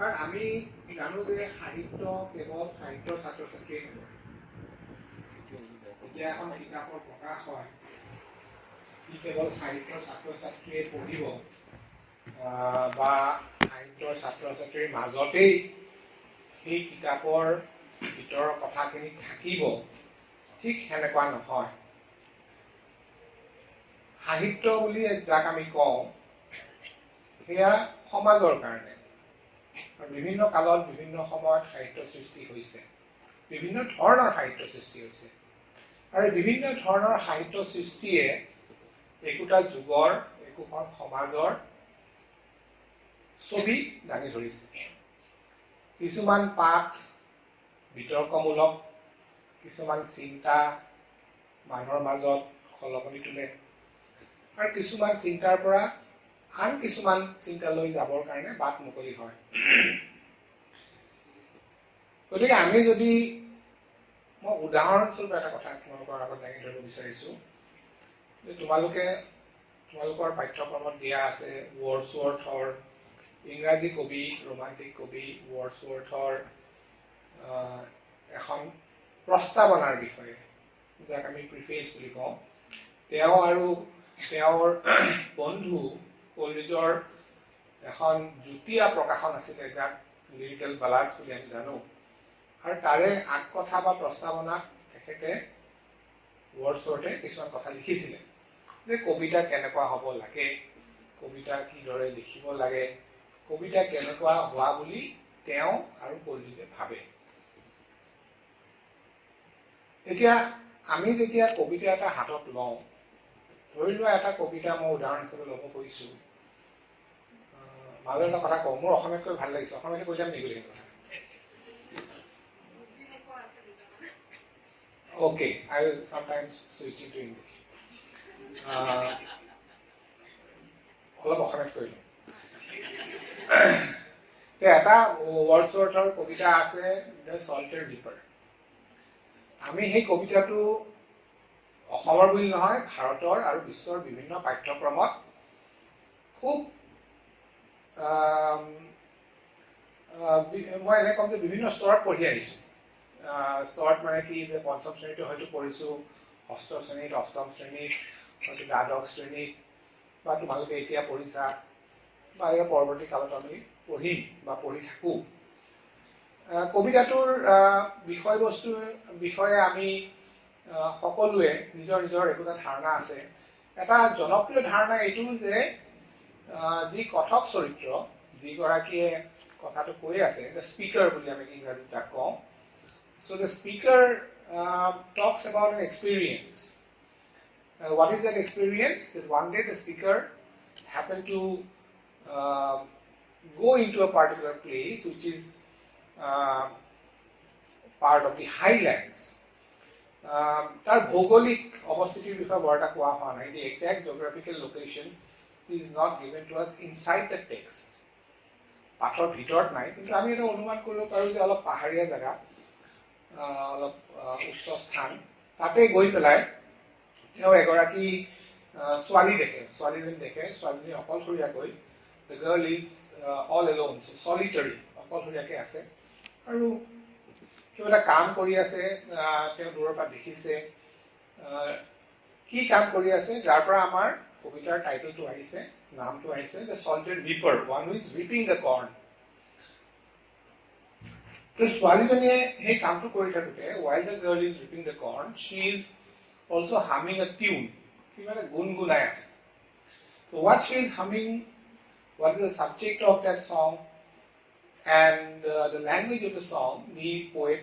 কাৰণ আমি জানো যে সাহিত্য কেৱল সাহিত্যৰ ছাত্ৰ ছাত্ৰীয়ে নপঢ়ে। যেতিয়া এখন কিতাপৰ প্ৰকাশ হয় ই কেৱল সাহিত্যৰ ছাত্ৰ ছাত্ৰীয়ে পঢ়িব বা সাহিত্যৰ ছাত্ৰ ছাত্ৰীৰ মাজতেই সেই কিতাপৰ ভিতৰৰ কথাখিনি থাকিব, ঠিক সেনেকুৱা নহয়। সাহিত্য বুলি যাক আমি কওঁ সেয়া সমাজৰ কাৰণে। বিভিন্ন কালত বিভিন্ন সময়ত সাহিত্য সৃষ্টি হৈছে, বিভিন্ন ধৰণৰ সাহিত্য সৃষ্টি হৈছে, আৰু বিভিন্ন ধৰণৰ সাহিত্য সৃষ্টিয়ে একোটা যুগৰ একোখন সমাজৰ ছবি দাঙি ধৰিছে। কিছুমান পাঠ বিতৰ্কমূলক, কিছুমান চিন্তা মানুহৰ মাজত খলকনি তোলে, আৰু কিছুমান চিন্তাৰ পৰা আন কিছুমান চিন্তালৈ যাবৰ কাৰণে বাট মুকলি হয়। গতিকে আমি যদি মই উদাহৰণস্বৰূপে এটা কথা তোমালোকৰ আগত দাঙি ধৰিব বিচাৰিছোঁ যে তোমালোকৰ পাঠ্যক্ৰমত দিয়া আছে ৱৰ্ডছৱৰ্থৰ ইংৰাজী কবি, ৰোমান্টিক কবি ৱৰ্ডছৱৰ্থৰ এখন প্ৰস্তাৱনাৰ বিষয়ে, যাক আমি প্ৰিফেচ বুলি কওঁ। তেওঁ আৰু তেওঁৰ বন্ধু কলৰিজৰ এখন যুটীয়া প্ৰকাশন আছিলে, যাক লিৰিকেল বালাডছ বুলি আমি জানো। আৰু তাৰে আগকথা বা প্ৰস্তাৱনাত তেখেতে ৱৰ্ডছৱৰ্থে কিছুমান কথা লিখিছিলে যে কবিতা কেনেকুৱা হ'ব লাগে, কবিতা কিদৰে লিখিব লাগে, কবিতা কেনেকুৱা হোৱা বুলি তেওঁ আৰু কলৰিজে ভাবে। এতিয়া আমি যেতিয়া কবিতা এটা হাতত লওঁ, ধৰি লোৱা এটা কবিতা মই উদাহৰণ হিচাপে ল'ব খুজিছোঁ, মাজৰ এটা কথা কওঁ, মোৰ অসমীয়াতকৈ ভাল লাগিছে, অসমীয়াতে কৈ যাম নেকি বুলি কথা? Okay, I will sometimes switch into English. অলপ অসমীয়াত কৈ লওঁ। এটা ৱৰ্ডছৱৰ্থৰ কবিতা আছে দ্য চলিটাৰী ৰিপাৰ। আমি সেই কবিতাটো অসমৰ বুলি নহয়, ভাৰতৰ আৰু বিশ্বৰ বিভিন্ন পাঠ্যক্ৰমত খুব মই এনে ক'ম যে বিভিন্ন স্তৰত পঢ়ি আহিছোঁ। স্তৰত মানে কি, যে পঞ্চম শ্ৰেণীটো হয়তো পঢ়িছোঁ, ষষ্ঠ শ্ৰেণীত, অষ্টম শ্ৰেণীত, হয়তো দ্বাদশ শ্ৰেণীত, বা তোমালোকে এতিয়া পঢ়িছা, বা ইয়াৰ পৰৱৰ্তী কালত আমি পঢ়িম বা পঢ়ি থাকোঁ। কবিতাটোৰ বিষয়বস্তুৰ বিষয়ে আমি সকলোৱে নিজৰ নিজৰ একোটা ধাৰণা আছে। এটা জনপ্ৰিয় ধাৰণা এইটো যে যি কথক চৰিত্ৰ, যিগৰাকীয়ে কথাটো কৈ আছে, দ্য স্পীকাৰ বুলি আমি ইংৰাজীত যাক কওঁ। So the speaker talks about an experience. What is that experience? That one day the speaker happened to go into a particular place which is part of the highlands. তাৰ ভৌগোলিক অৱস্থিতিৰ বিষয়ে বৰ এটা কোৱা হোৱা নাই। The exact geographical location is not given to us inside the text. পাঠৰ ভিতৰত নাই, কিন্তু আমি এটা অনুমান কৰিব পাৰোঁ যে অলপ পাহাৰীয়া জেগা, অলপ উচ্চ স্থান। তাতে গৈ পেলাই তেওঁ এগৰাকী ছোৱালী দেখে, ছোৱালীজনী অকলশৰীয়াকৈ, the girl is all alone, so solitary, অকলশৰীয়াকৈ আছে, আৰু কিবা এটা কাম কৰি আছে। তেওঁ দূৰৰ পৰা দেখিছে কি কাম কৰি আছে, যাৰ পৰা আমাৰ কবিতাৰ টাইটেলটো আহিছে, নামটো আহিছে, the solitary reaper, one who is reaping the corn. তো ছোৱালীজনীয়ে সেই কামটো কৰি থাকোঁতে, while the girl is reaping the corn, she is also humming a tune, কিবা এটা গুণগুণাই আছে। So what she is humming, what is the subject of that song, and the language of the song, the poet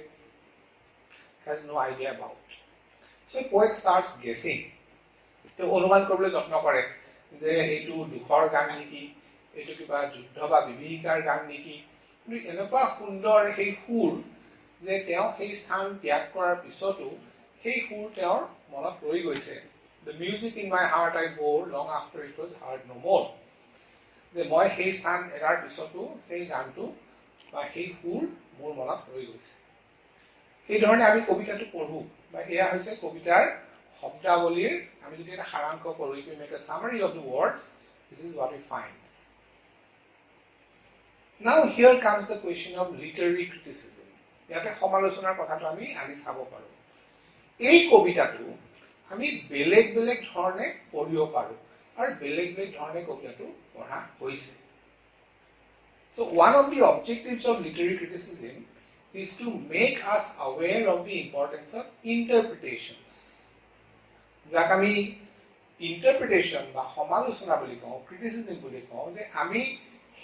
has no idea about. So the poet starts guessing. তেওঁ অনুমান কৰিবলৈ যত্ন কৰে যে এইটো দুখৰ গান নেকি, এইটো কিবা যুদ্ধ বা বিভীষিকাৰ গান নেকি। কিন্তু এনেকুৱা সুন্দৰ সেই সুৰ যে তেওঁ সেই স্থান ত্যাগ কৰাৰ পিছতো সেই সুৰ তেওঁৰ মনত ৰৈ গৈছে। The music in my heart I bore long after it was heard no more. যে মই সেই স্থান এৰাৰ পিছতো সেই গানটো বা সেই সুৰ মোৰ মনত ৰৈ গৈছে। এই ধৰণে আমি কবিতাটো পঢ়োঁ, বা এয়া হৈছে কবিতাৰ শব্দাৱলীৰ আমি যদি এটা সাৰাংশ কৰোঁ, if we make a summary of the words, this is what we find. Now here comes the question of literary criticism. ইয়াতে সমালোচনাৰ কথাটো আমি আনি চাব পাৰোঁ। এই কবিতাটো আমি বেলেগ বেলেগ ধৰণে পঢ়িব পাৰোঁ আৰু বেলেগ বেলেগ ধৰণে কবিতাটো পঢ়া হৈছে। So one of the objectives of literary criticism is to make us aware of the importance of interpretations. যাক আমি interpretation বা সমালোচনা বুলি কওঁ, criticism বুলি কওঁ, যে আমি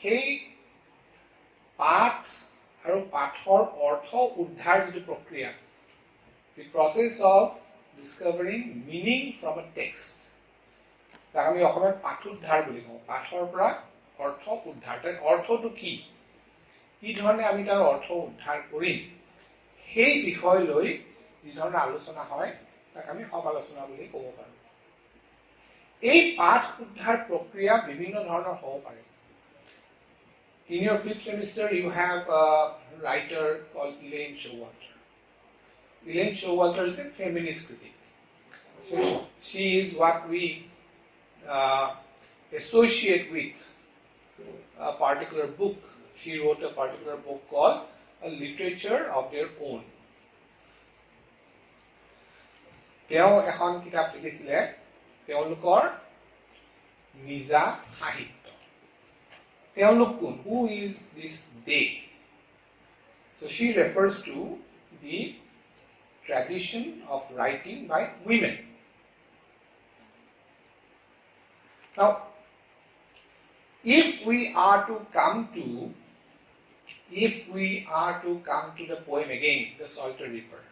সেই পাঠ আৰু পাঠৰ অৰ্থ উদ্ধাৰ যিটো প্ৰক্ৰিয়া, the process of discovering meaning from a text, তাক আমি অসমীয়াত পাঠ উদ্ধাৰ বুলি কওঁ। পাঠৰ পৰা অৰ্থ উদ্ধাৰ, তাৰ অৰ্থটো কি ধৰণে আমি তাৰ অৰ্থ উদ্ধাৰ কৰিম, সেই বিষয় লৈ যি ধৰণে আলোচনা হয় তাক আমি সমালোচনা বুলি ক'ব পাৰোঁ। এই পাঠ উদ্ধাৰ প্ৰক্ৰিয়া বিভিন্ন ধৰণৰ হ'ব পাৰে। In your 5th semester, you have a writer called Elaine Showalter. Elaine Showalter is a feminist critic. So she is what we associate with a particular book. She wrote a particular book called A Literature of Their Own. তেওঁ এখন কিতাপ লিখিছিলে তেওঁলোকৰ নিজা সাহিত্য। তেওঁলোক কোন? Who is this they? So she refers to the tradition of writing by women. Now, if we are to come to the poem again, The Solitary Reaper,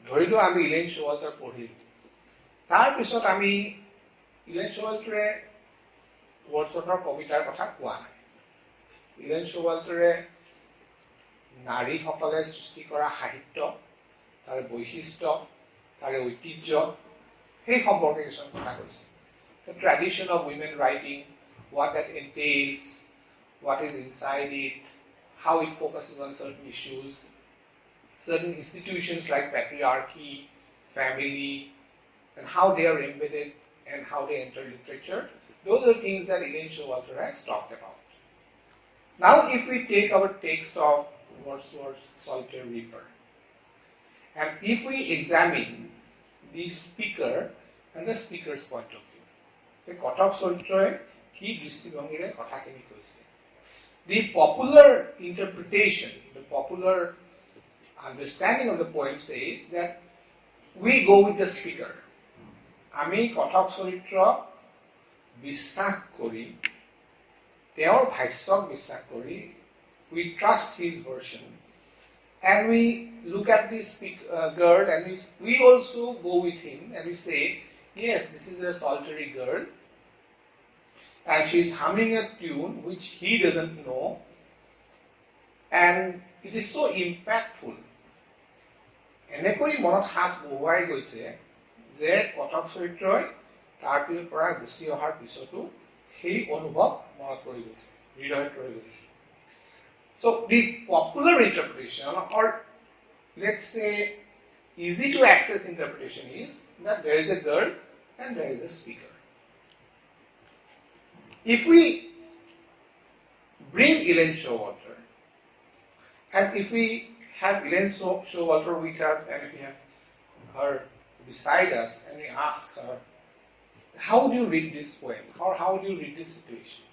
ধৰিলো আমি ইলেইন শোৱাল্টাৰ পঢ়িলো, তাৰপিছত আমি ইলেইন শোৱাল্টাৰে ৱৰ্ডছৱৰ্থৰ কবিতাৰ কথা কোৱা নাই। ইলেইন শোৱাল্টাৰে নাৰীসকলে সৃষ্টি কৰা সাহিত্য, তাৰ বৈশিষ্ট্য, তাৰ ঐতিহ্য, সেই সম্পৰ্কে কিছুমান কথা কৈছে। The tradition of women writing, what that entails, what is inside it, how it focuses on certain issues, certain institutions like patriarchy, family, and how they are embedded and how they enter literature. Those are things that Elaine Showalter has talked about. Now, if we take our text of Wordsworth's Solitary Reaper, and if we examine the speaker and the speaker's point of view, the কথক চৰিত্ৰই কি দৃষ্টিভংগীৰে কথাখিনি কৈছে, the popular interpretation, the popular understanding of the poem says that we go with the speaker. আমি কথক চৰিত্ৰক বিশ্বাস কৰি, তেওঁৰ ভাষ্যক বিশ্বাস কৰি, we trust his version, and we look at this girl and we also go with him and we say, yes, this is a solitary girl and she is humming a tune which he doesn't know, and it is so impactful. এনেকৈ মনত সাজ বহুৱাই গৈছে যে কথক চৰিত্ৰই তাৰ পৰা Gucci অহাৰ পিছতো সেই অনুভৱ মনত পৰি গৈছে, হৃদয়ত ৰৈ গৈছে। So the popular interpretation, or let's say easy to access interpretation, is that there is a girl and there is a speaker. If we bring Elaine Showalter, and if we have Elaine Showalter with us, and if we have her beside us, and we ask her, how do you read this poem, or how do you read this situation?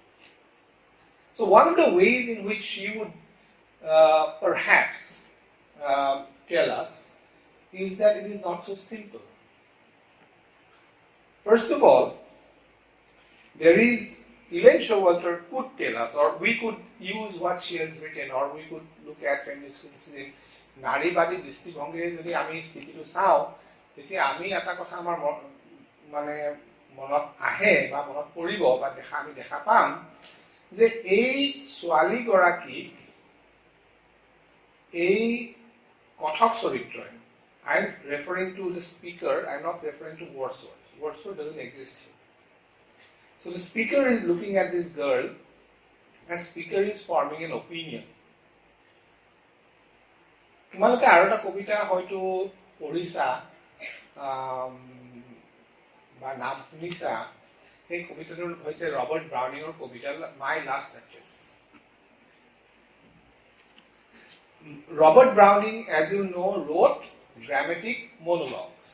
So one of the ways in which she would perhaps tell us is that it is not so simple. First of all, there is, Elaine Showalter could tell us, or we could use what she has written, or we could look at feminist criticism, নাৰীবাদী দৃষ্টিভংগীৰে যদি আমি স্থিতিটো চাওঁ, তেতিয়া আমি এটা কথা আমাৰ মানে মনত আহে বা মনত পৰিব বা আমি দেখা পাম যে এই ছোৱালীগৰাকীক এই কথক চৰিত্ৰই, I am referring to the speaker, I am not referring to Wordsworth. Wordsworth doesn't exist here. So the speaker is looking at this girl, and speaker is forming an opinion. তোমালোকে আৰু এটা কবিতা হয়তো পঢ়িছা বা নাম শুনিছা, সেই কবিতাটো হৈছে ৰবাৰ্ট ব্ৰাউনিঙৰ কবিতা my last duchess. Robert Browning, as you know, wrote dramatic monologues.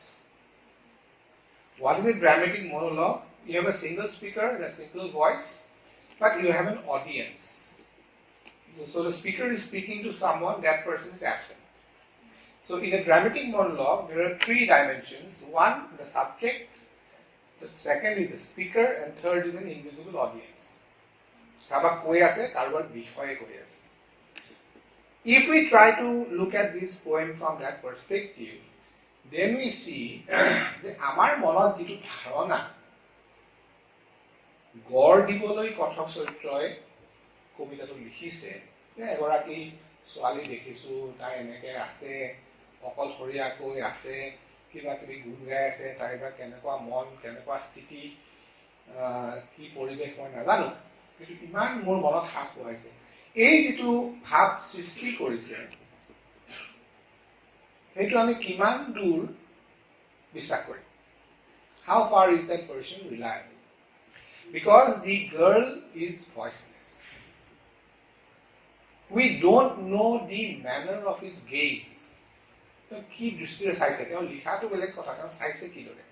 What is a dramatic monologue? You have a single speaker and a single voice, but you have an audience. So the speaker is speaking to someone, that person is absent. So in a dramatic monologue, there are three dimensions. One, the subject, the second is the speaker, and third is an invisible audience. Kabak koi ase, karbar bishoye koi ase. If we try to look at this poem from that perspective, then we see that amar monot jitu dharona gor diboloi kothok choritroi কবিতাটো লিখিছে যে এগৰাকী ছোৱালী দেখিছো তাই এনেকে আছে অকলশৰীয়াকৈ আছে কিবা কিবি গুণ গাই আছে তাইৰ বা কেনেকুৱা মন কেনেকুৱা স্থিতি কি পৰিৱেশ মই নাজানো কিন্তু ইমান মোৰ মনত সাজ বহাইছে এই যেটো ভাব সৃষ্টি কৰিছে সেইটো আমি কিমান দূৰ বিশ্বাস কৰিম how far is that person reliable because the girl is voiceless we don't know the manner of his gaze তো কি দৃষ্টিৰে চাইছে তেওঁ লিখাটো বেলেগ কথা তেওঁ চাইছে কি দৰে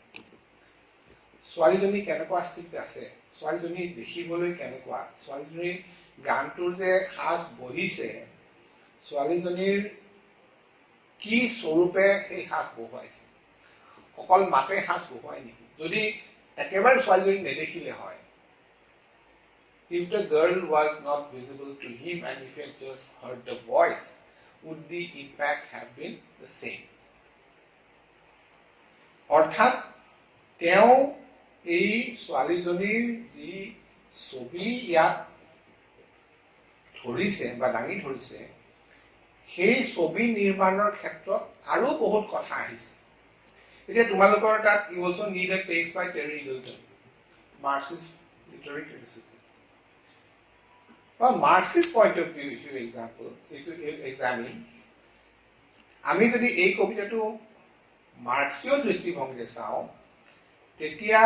ছোৱালীজনী কেনেকুৱা স্থিতিত আছে ছোৱালীজনী দেখিবলৈ কেনেকুৱা ছোৱালীজনীৰ গানটোৰ যে সাজ বহিছে ছোৱালীজনীৰ কি স্বৰূপে এই সাজ বহুৱাইছে অকল মাতে সাজ বহুৱাই নেকি যদি একেবাৰে ছোৱালীজনী নেদেখিলে হয় if the girl was not visible to him and if he had just heard the voice would the impact have been the same অৰ্থাৎ তেওঁ এই ছোৱালীজনীৰ যি ছবি ইয়াত ধৰিছে বা দাঙি ধৰিছে সেই ছবি নিৰ্মাণৰ ক্ষেত্ৰত আৰু বহুত কথা আহিছে এতিয়া তোমালোকৰ তাত you also need a text by Terry Eagleton Marxist literary criticism from Marxist point of view if you examine আমি যদি এই কবিতাটো মার্ক্সীয় দৃষ্টিভংগীৰে চাওঁ তেতিয়া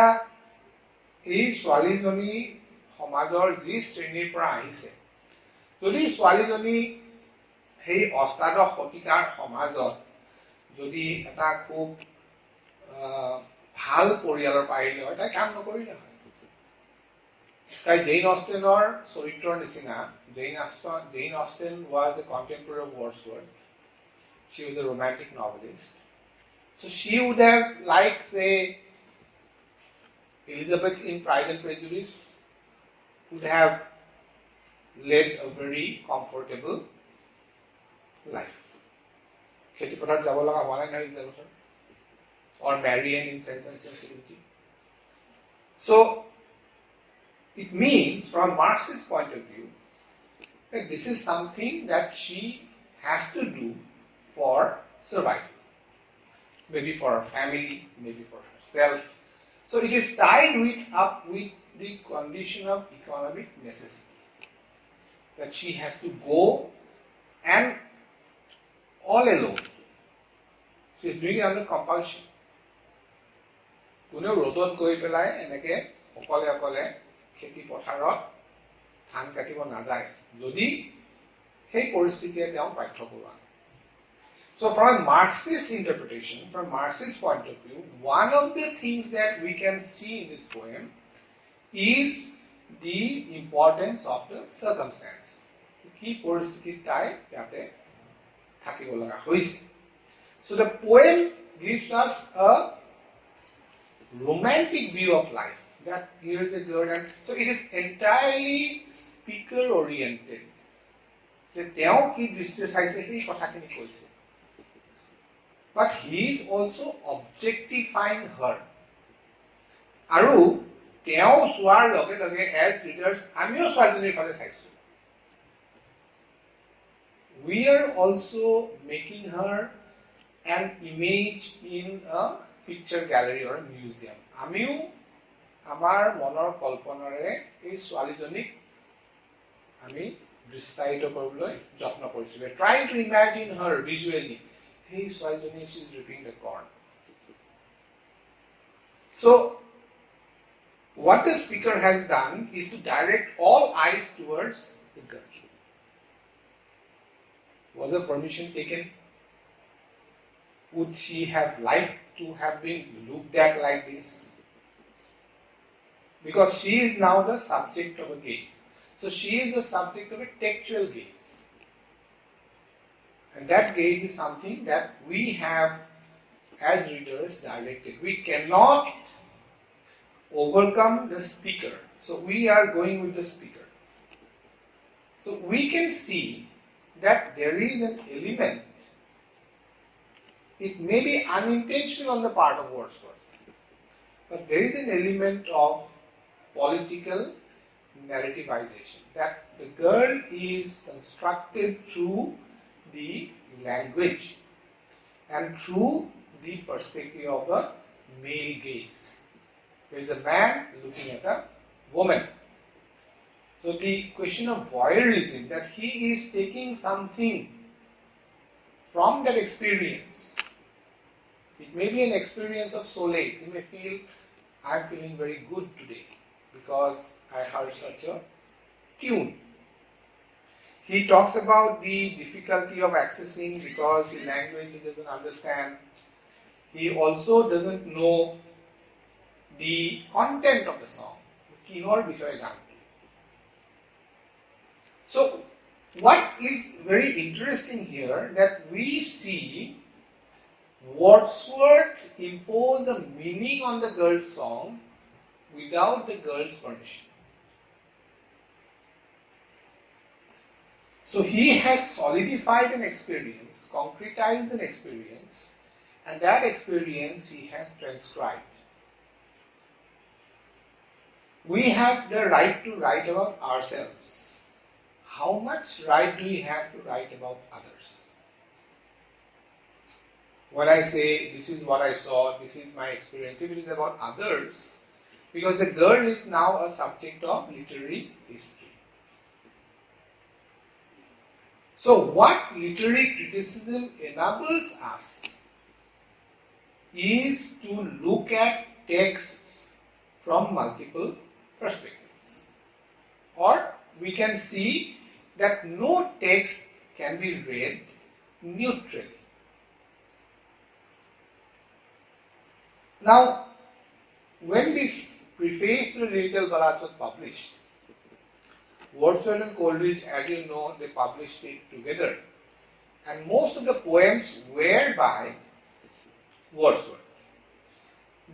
এই ছোৱালীজনী সমাজৰ যি শ্ৰেণীৰ পৰা আহিছে যদি ছোৱালীজনী সেই অষ্টাদশ শতিকাৰ সমাজত যদি এটা খুব ভাল পৰিয়ালৰ পাৰিলে হয় তাই কাম নকৰিলে হয় তাই জেইন অষ্টেনৰ চৰিত্ৰৰ নিচিনা Zain অষ্টেন was a contemporary of Wordsworth she was a romantic novelist so she would have like say Elizabeth in Pride and Prejudice would have led a very comfortable life. Kheti pathar jabo laga howa nai Elizabeth or Marianne in Sense and Sensibility. So it means from Marx's point of view that this is something that she has to do for survival. Maybe for her family, maybe for herself. So it is tied up with the condition of economic necessity. That she has to go and all alone. She is doing it under compulsion. কোনেও ৰ'দত গৈ পেলাই এনেকে অকলে অকলে খেতি পথাৰত ধান কাটিব নাযায় যদি সেই পৰিস্থিতিয়ে তেওঁ বাধ্য কৰোৱা So from a Marxist interpretation, from Marxist point of view, one of the things that we can see in this poem is the importance of the circumstance. কি পৰিস্থিতিত তাই ইয়াতে থাকিব লগা হৈছে So the poem gives us a romantic view of life. That here is a girl and so it is entirely speaker oriented. যে তেওঁ কি দৃষ্টিৰে চাইছে সেই কথাখিনি কৈছে But he is also objectifying her. আৰু তেওঁ চোৱাৰ লগে লগে as readers আমিও ছোৱালীজনীৰ ফালে চাইছো We are also making her an image in a picture gallery or a museum. আমিও আমাৰ মনৰ কল্পনাৰে এই ছোৱালীজনীক আমি দৃশ্যায়িত কৰিবলৈ যত্ন কৰিছো We are trying to imagine her visually. Hey, ছোৱালীজনী she is reaping the corn. So what the speaker has done is to direct all eyes towards the girl. Was the permission taken? Would she have liked to have been looked at like this? Because she is now the subject of a gaze. So she is the subject of a textual gaze. And that gaze is something that we have as readers directed. We cannot overcome the speaker. So we are going with the speaker. So we can see that there is an element, it may be unintentional on the part of Wordsworth, but there is an element of political narrativization, that the girl is constructed through the language and through the perspective of a male gaze. There is a man looking at a woman. So the question of voyeurism, that he is taking something from that experience. It may be an experience of solace. He may feel, I am feeling very good today because I heard such a tune. He talks about the difficulty of accessing because the language he doesn't understand. He also doesn't know the content of the song. So, what is very interesting here, that we see Wordsworth impose a meaning on the girl's song without the girl's permission. So he has solidified an experience, concretized an experience, and that experience he has transcribed. We have the right to write about ourselves. How much right do we have to write about others? When I say, this is what I saw, this is my experience, if it is about others, because the girl is now a subject of literary history. So what literary criticism enables us is to look at texts from multiple perspectives. Or we can see that no text can be read neutrally. Now, when this preface to the lyrical ballads was published, Wordsworth and Coleridge, as you know, they published it together, and most of the poems were by Wordsworth.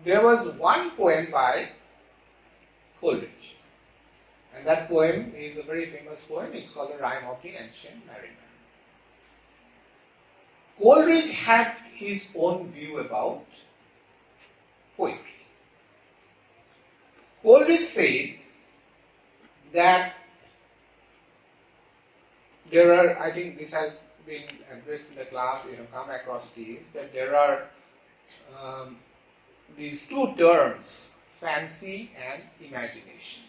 There was one poem by Coleridge, and that poem is a very famous poem. It's called The Rime of the Ancient Mariner. Coleridge had his own view about poetry. Coleridge said that there are, I think this has been addressed in the class, you have come across these, that there are these two terms, fancy and imagination.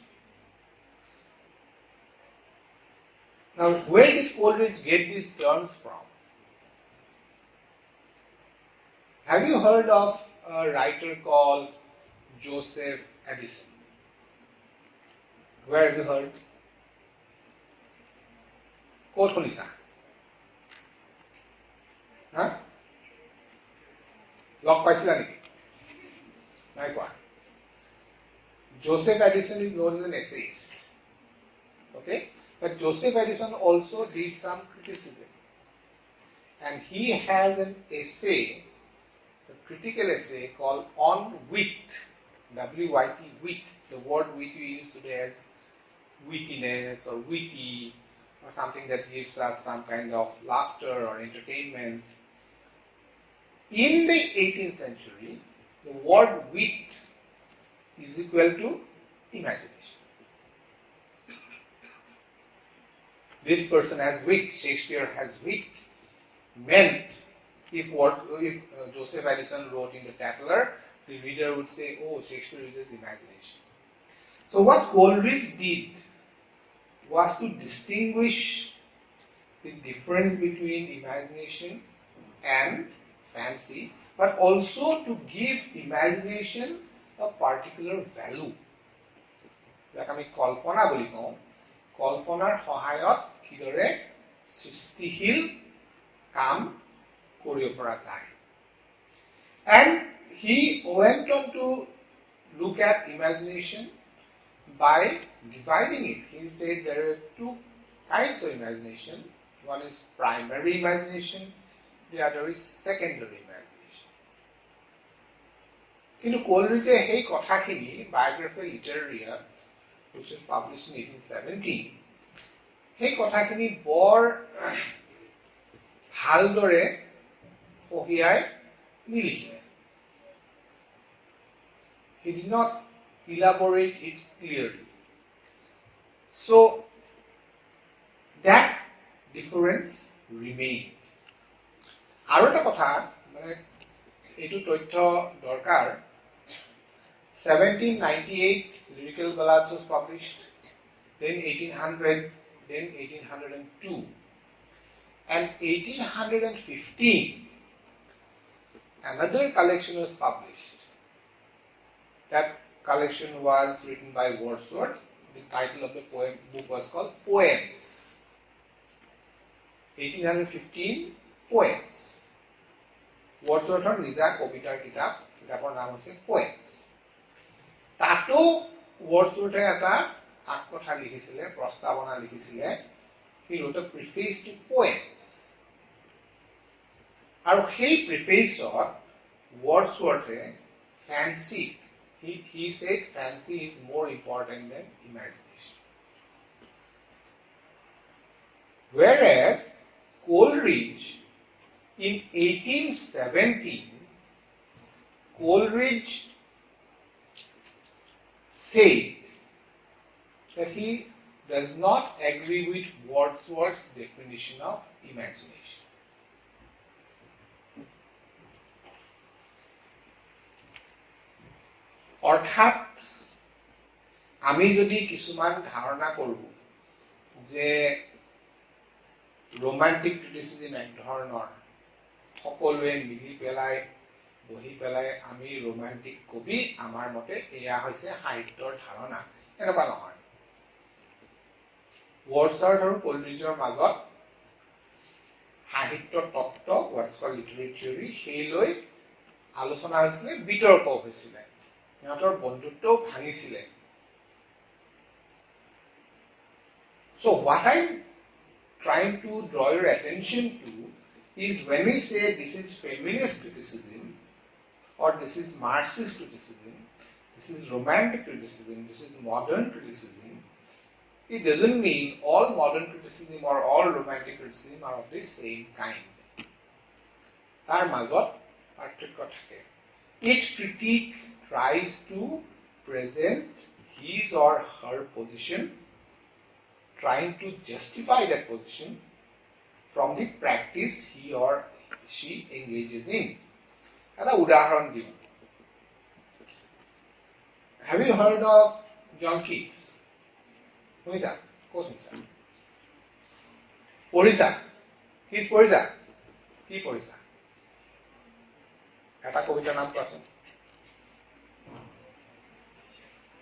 Now, where did Coleridge get these terms from? Have you heard of a writer called Joseph Addison? Where have you heard? ক'ত শুনিছা? Log পাইছিলা নেকি? নাই কোৱা. Joseph Addison is known as an essayist. Okay? But Joseph Addison also did some criticism. And he has an essay, a critical essay called On Wit, W-I-T, wit. The word wit we use today as wittiness or witty, or something that gives us some kind of laughter or entertainment. In the 18th century, the word wit is equal to imagination. This person has wit, Shakespeare has wit, meant if Joseph Addison wrote in the Tatler, the reader would say, oh, Shakespeare uses imagination. So what Coleridge did was to distinguish the difference between imagination and fancy, but also to give imagination a particular value. যাক আমি কল্পনা বুলি কওঁ কল্পনাৰ সহায়ত কিদৰে সৃষ্টিশীল কাম কৰিব পৰা যায় and he went on to look at imagination by dividing it. He said there are two kinds of imagination. One is primary imagination, the other is secondary imagination. কিন্তু কোলৰিজে সেই কথাখিনি Biography Literaria, which was published in 1817, সেই কথাখিনি বৰ ভালদৰে পঢ়িয়াই নিলিখিলে. He did not elaborate it clearly. So that difference remained. আৰু এটা কথা মানে এইটো তথ্য দৰকাৰ 1798 Lyrical Ballads was published, then 1800, then 1802, and 1815 another collection was published. That collection was written by Wordsworth. The title of the book was called Poems. 1815 Poems. Wordsworthৰ নিজা কবিতাৰ কিতাপৰ নাম হৈছে Poems. তাতো Wordsworth এটা আত্মকথা লিখিছিলে, প্ৰস্তাৱনা লিখিছিলে. He wrote a preface to Poems. আৰু সেই প্ৰিফেচত Wordsworth fancy. He said fancy is more important than imagination. Whereas Coleridge in 1817, Coleridge said that he does not agree with Wordsworth's definition of imagination. অৰ্থাৎ আমি যদি কিছুমান ধাৰণা কৰোঁ যে romantic criticism এক ধৰণৰ সকলোৱে মিলি পেলাই বহি পেলাই আমি ৰোমান্টিক কবি আমাৰ মতে এয়া হৈছে সাহিত্যৰ ধাৰণা এনেকুৱা নহয় Wordsworth আৰু Coleridgeৰ মাজত সাহিত্য তত্ত্ব what's called literary theory সেই লৈ আলোচনা হৈছিলে বিতৰ্ক হৈছিলে ইহঁতৰ বন্ধুত্ব ভাঙিছিলে So what I'm trying to draw your attention to is when we say this is feminist criticism or this is Marxist criticism, this is romantic criticism, this is modern criticism, it doesn't mean all modern criticism or all romantic criticism are of the same kind. Tar মাজত পাৰ্থক্য থাকে. Each critique tries to present his or her position, trying to justify that position from the practice he or she engages in. Eta udaharon diu. Have you heard of John Keats? Punisa? Kosmisa? Porisa? Keats Porisa? Ki Porisa? Eta kobita naam koason.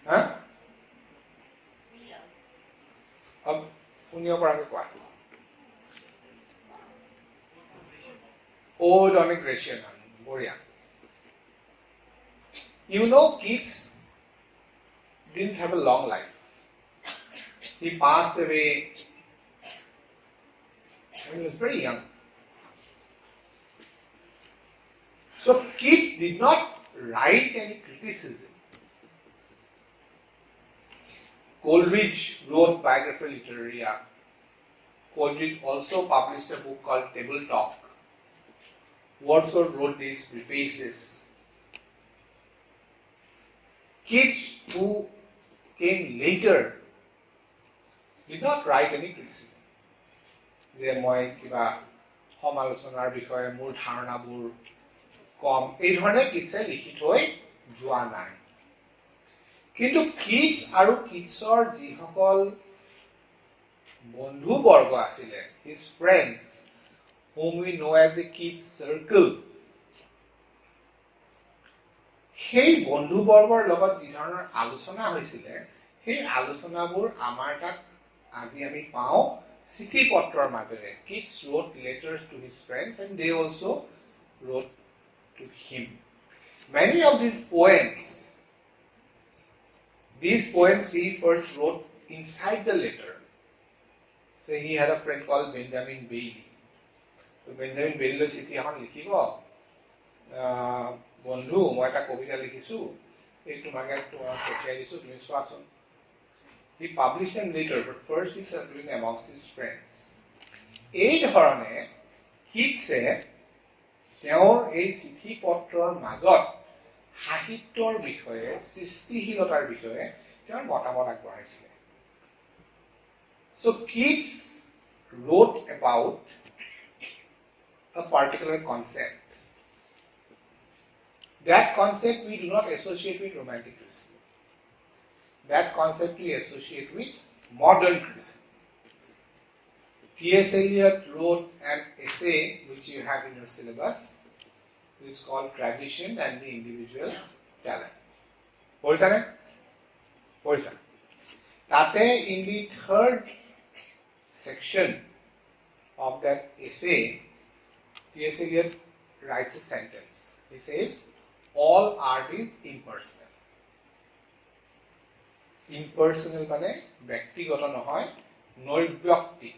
Huh? Ab unio parake koa. Old on a Grecian, Boria. You know, Keats didn't have a long life. He passed away when he was very young. So Keats did not write any criticism. Coleridge wrote Biography Literaria. Coleridge also published a book called Table Talk. Wordsworth wrote these prefaces. Keats, who came later, did not write any criticism. যে মই কিবা সমালোচনাৰ বিষয়ে মোৰ ধাৰণাবোৰ কম এই ধৰণে কিটছে লিখি থৈ যোৱা নাই কিন্তু কিটছ আৰু কিটছৰ যিসকল বন্ধু বৰ্গ আছিল his friends whom we know as the Keats circle সেই বন্ধু বৰ্গৰ লগত যি ধৰণৰ আলোচনা হৈছিল সেই আলোচনাবোৰ আমাৰ তাত আজি আমি পাওঁ চিঠি পত্ৰৰ মাজেৰে. Kids wrote letters to his friends and they also wrote to him. Many of these poems he first wrote inside the letter. Say he had a friend called Benjamin Bailey. So Benjamin Bailey চিঠি এখন লিখিব, বন্ধু মই এটা কবিতা লিখিছো, এই তোমাকে পঠিয়াই দিছো, তুমি চোৱাচোন. He published them later, but first he circulated amongst his friends. এই ধৰণে কিটছে তেওঁৰ এই চিঠি পত্ৰৰ মাজত সাহিত্যৰ বিষয়ে, সৃষ্টিশীলতাৰ বিষয়ে তেওঁৰ মতামত আগবঢ়াইছিলে. So Keats wrote about a particular concept. That concept we do not associate with romantic criticism. That concept we associate with modern criticism. T.S. Eliot wrote an essay which you have in your syllabus, which is called Tradition and the Individual Talent. Portion. Tate in the third section of that essay, T.S. Eliot writes a sentence. He says, all art is impersonal. Impersonal মানে ব্যক্তিগত নহয়, নৈব্যক্তিক.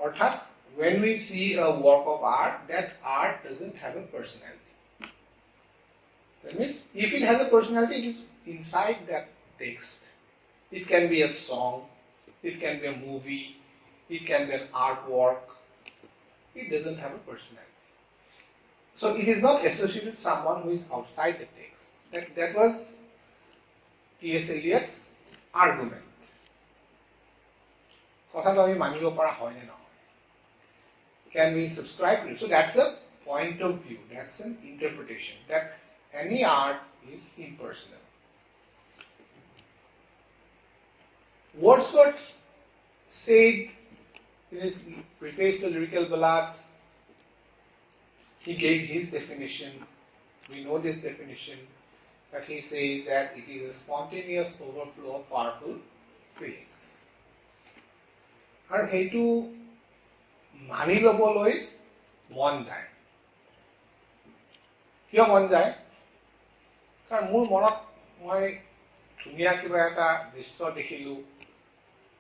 অর্থাৎ when we see a work of art, that art doesn't have a personality. That means if it has a personality, it is inside that text. It can be a song, it can be a movie, it can be an artwork. It doesn't have a personality. So it is not associated with someone who is outside the text. That was T.S. Eliot's argument. কথাটো আমি মানিব পৰা হয় নে নহয়? Can we subscribe to it? So that's a point of view, that's an interpretation, that any art is impersonal. Wordsworth said in his preface to Lyrical Ballads, he gave his definition. We know this definition, but he says that it is a spontaneous overflow of powerful feelings. আৰু সেইটো মানি ল'বলৈ মন যায়. কিয় মন যায়? কাৰণ মোৰ মনত মই ধুনীয়া কিবা এটা দৃশ্য দেখিলোঁ,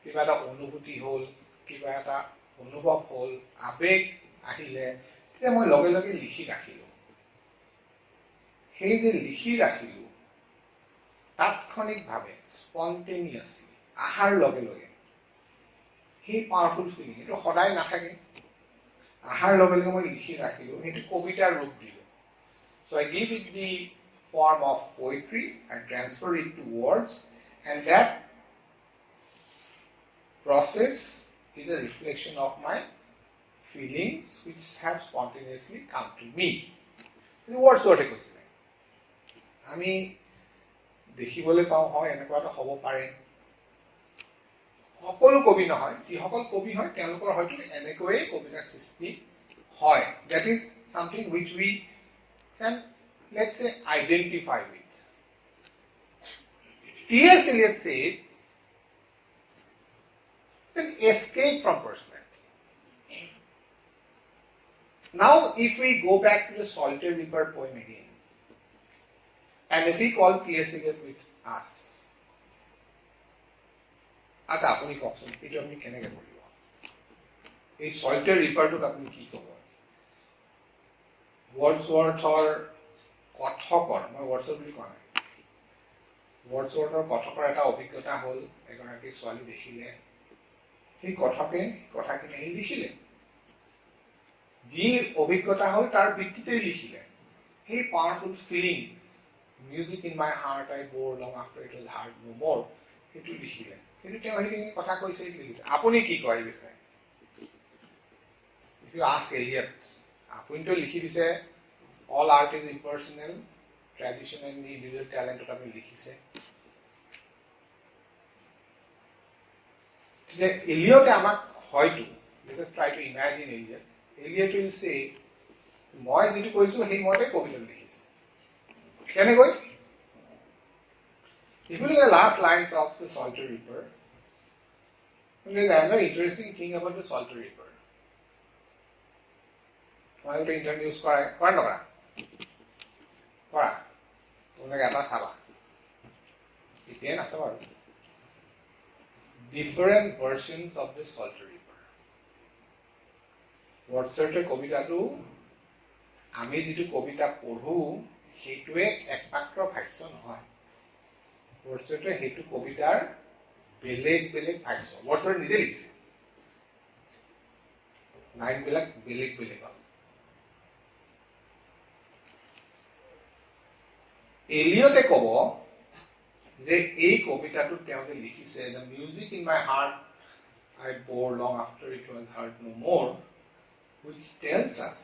কিবা এটা অনুভূতি হ'ল, কিবা এটা অনুভৱ হ'ল, আবেগ আহিলে, তেতিয়া মই লগে লগে লিখি ৰাখিলোঁ. সেই যে লিখি ৰাখিলোঁ, তাৎক্ষণিকভাৱে স্পন্টেনিয়াছলি আহাৰ লগে লগে সেই পাৱাৰফুল ফিলিং, সেইটো সদায় নাথাকে. আহাৰ লগে লগে মই লিখি ৰাখিলোঁ, সেইটো কবিতাৰ ৰূপ দিলোঁ. So I give it the form of poetry, I transfer it to words, and that process is a reflection of my feelings which have spontaneously come to me. Wordsworth কৈছিলে, আমি দেখিবলৈ পাওঁ হয় এনেকুৱা এটা হ'ব পাৰে. সকলো কবি নহয়, যিসকল কবি হয় তেওঁলোকৰ হয়তো এনেকৈয়ে কবিতাৰ সৃষ্টি হয়. That is something which we can, let's say, identify with. T.S. Eliot said, an escape from personality. Now, if we go back to the Solitary Reaper poem again, and if we call T.S. Eliot with us, আচ্ছা আপুনি কওকচোন, এইটো আপুনি কেনেকৈ কৰিব? এই Solitary Reaperটোক আপুনি কি ক'ব? ৱৰ্ডছৱৰ্থৰ কথকৰ, মই ৱৰ্ডছৱৰ্থ বুলি কোৱা নাই, ৱৰ্ডছৱৰ্থৰ কথকৰ এটা অভিজ্ঞতা হ'ল, এগৰাকী ছোৱালী দেখিলে, সেই কথকে কথাখিনি আহি লিখিলে. যি অভিজ্ঞতা হ'ল তাৰ ভিত্তিতেই লিখিলে. সেই powerful feeling, music in my heart I bore long after it was heard no more, সেইটো লিখিলে. সেইটো তেওঁ সেইখিনি কথা কৈছে, সেইটো লিখিছে. আপুনি কি কয় এই বিষয়ে? ইফ ইউ আস্ক এলিয়ট, আপুনিতো লিখি দিছে all art is impersonal, tradition and the individual টেলেণ্টত আপুনি লিখিছে. এলিয়টে আমাক হয়তো, let us try to imagine Eliot, Eliot will say, মই যিটো কৈছোঁ সেই মতে কবিতা লিখিছে. কেনেকৈ? If you look at the last lines of the Salter Reaper, there is another interesting thing about the Salter Reaper. I want to introduce Kora. Different versions of the Salter Reaper. Wordsworthৰ কবিতাটো আমি যেটো কবিতা পঢ়ো সেইটোৱে একমাত্ৰ ভাষ্য নহয় Wordsworthৰ হেতু কবিতাৰ বেলেগ বেলেগ ভাষ্য Wordsworth নিজে লিখিছে লাইন বিলাক বেলেগ বেলেগ এলিয়টে ক'ব যে এই কবিতাটো তেওঁ যে লিখিছে the music in my heart I bore long after it was heard no more which tells us